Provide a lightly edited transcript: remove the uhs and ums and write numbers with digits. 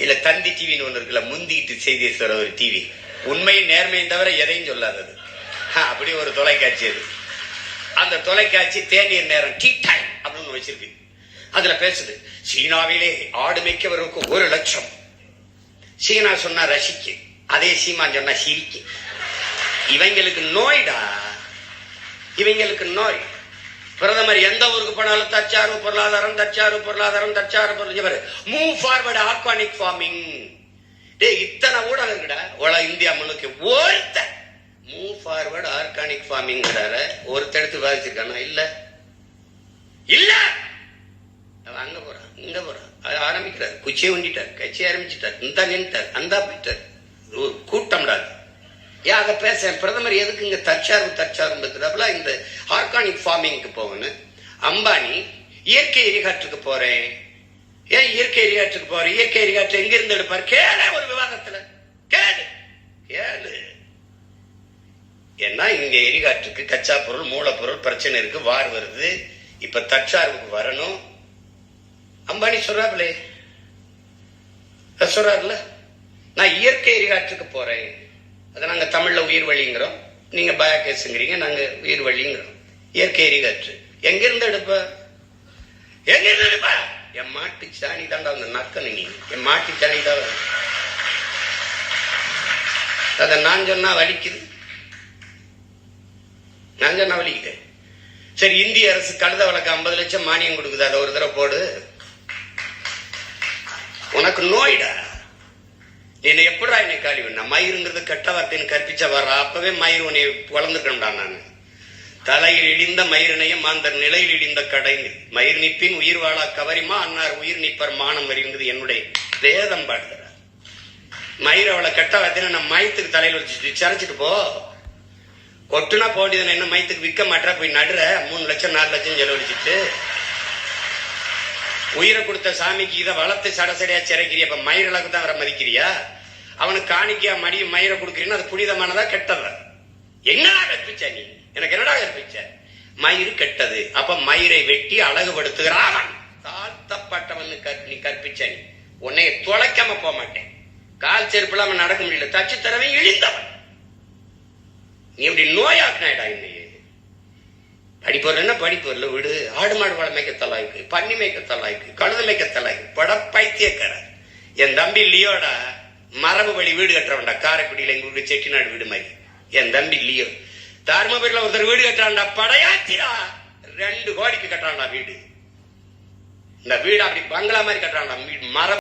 இல்ல தந்தி டிவின்னு ஒண்ணு இருக்குல்ல, முந்திக்கிட்டு செய்தியை சொல்ற ஒரு டிவி, உண்மையும் நேர்மையும் தவிர எதையும் சொல்லாதது, அப்படி ஒரு தொலைக்காட்சி அது. அந்த தொலைக்காட்சி தேநீர் நேரம் டீ டைம் அப்படின்னு வச்சிருக்கு. அதுல பேசுது, சீனாவிலே ஆடு மேய்க்கவருக்கு 1 லட்சம். சீனா சொன்னா ரசிக்கு, அதே சீமான் சொன்னா சிரிக்கு. இவங்களுக்கு நோய்டா, இவங்களுக்கு நோய். பிரதமர் எந்த ஊருக்கு போனாலும் தற்சார்பு பொருளாதாரம், தற்சார்பு பொருளாதாரம், தற்சார்பு மூவ் ஃபார்வர்ட் ஆர்கானிக் ஃபார்மிங். இத்தனை ஊடகம் இருக்குடா இந்தியா முன்னுக்கு. ஒருத்த மூவ் ஃபார்வர்ட் ஆர்கானிக் ஃபார்மிங் ஒருத்த எடுத்து பாதிச்சிருக்கானா? இல்ல இல்ல. அங்க போறான், இங்க போறான், ஆரம்பிக்கிறார், குச்சியை உண்டிட்டார், கட்சி ஆரம்பிச்சுட்டார், இந்த நின்ட்டார், அந்த போயிட்டார். ஒரு கூட்டம்டா. அதை பேச பிரதமர் எதுக்கு இங்க தற்சார்பு இந்த ஆர்கானிக் ஃபார்மிங்க்கு போகணும். அம்பானி இயற்கை எரிகாற்றுக்கு போறேன். ஏன் இயற்கை எரிகாற்றுக்கு போறேன்? இயற்கை எரிகாற்று எங்க இருந்து எடுப்பாரு? கேளு, ஒரு விவாதத்துல கேளு கேளு. ஏன்னா இங்க எரிகாற்றுக்கு கச்சா பொருள், மூலப்பொருள் பிரச்சனை இருக்கு, வார் வருது. இப்ப தற்சார்புக்கு வரணும். அம்பானி சொல்றாப்லே, சொல்றாருல, நான் இயற்கை எரிகாற்றுக்கு போறேன். அதை நாங்க தமிழ்ல உயிர் வழிங்கிறோம், நீங்க பயோகேஸ்ங்கிறீங்க, நாங்க உயிர் வழிங்கிறோம். இயற்கை எரிகாற்று எங்க இருந்து எடுப்ப? எங்க இருந்து எடுப்ப? என் மாட்டு சாணி தாண்டா அந்த நக்கனு. நீ என் மாட்டு சாணி தான். அத நான் சொன்னா வலிக்குது, நான் சொன்னா வலிக்குது. சரி, இந்திய அரசு கழுத வழக்கு 50 லட்சம் மானியம் கொடுக்குது, அதை ஒரு தடவை போடு. உனக்கு நோய்டா. என்னை எப்படா என்னை காலி வேணா? மயிருங்கிறது கெட்ட வார்த்தைன்னு கற்பிச்ச வர அப்பவே மயிர் உன்னை வளர்ந்துக்கணும்டா. நான் தலையில் இடிந்த மயிரினையும் மாந்தர் நிலையில் இடிந்த கடைந்து மயிர் நிப்பின் உயிர் வாழா கவரிமா அன்னார் உயிர் நிப்பர் மானம் வருங்கிறது என்னுடைய வேதம் பாடுகிறார். மயிர் அவளை கெட்ட வார்த்தைன்னு நான் மயத்துக்கு தலையில் வச்சு சரைச்சிட்டு போ. கொட்டுனா போண்டியது என்ன மயத்துக்கு விற்க மாட்டா, போய் நடுற 3 லட்சம் 4 லட்சம் செலவழிச்சிட்டு உயிரை கொடுத்த சாமிக்கு இதை வளர்த்து சடசடையா சிறைக்கிறியா? அப்ப மயிரளவுக்கு தான் வர மதிக்கிறியா? அவனுக்கு காணிக்கையா மடியும் மயிரை கொடுக்குறீன்னு அது புனிதமானதா கெட்டதா? என்னடா கற்பிச்ச நீ? எனக்கு என்னடா கற்பிச்ச? மயிறு கெட்டது, அப்ப மயிரை வெட்டி அழகுபடுத்துகிறான். தாழ்த்தப்பட்டவன் நீ கற்பிச்ச. நீ உன்னைய தொலைக்காம போக மாட்டேன். கால் செருப்பு இல்லாம நடக்க முடியல, தச்சு தரவே இழிந்தவன் நீ. இப்படி நோயாக்குனாடா இன்னைக்கு. படிப்பொருள் என்ன படிப்பொருள் விடு. ஆடு மாடு வள மேய்க்க தலாய்க்கு, பன்னி மேய்க்க தலாய்க்கு, கழுத மேய்க்க தலாய்க்கு, பட பைத்தியக்கார. என் தம்பி லியோடா மரபு வழி வீடு கட்டுறவன்டா. காரைக்குடியில எங்க வீடு செட்டிநாடு வீடு மாதிரி. என் தம்பி லியோ தருமபுரியில ஒருத்தர் வீடு கட்டுறான்டா, படையாச்சிரா 2 கோடிக்கு கட்டுறான்டா வீடு. இந்த வீடு அப்படி பங்களா மாதிரி கட்டுறான்டா. மரபு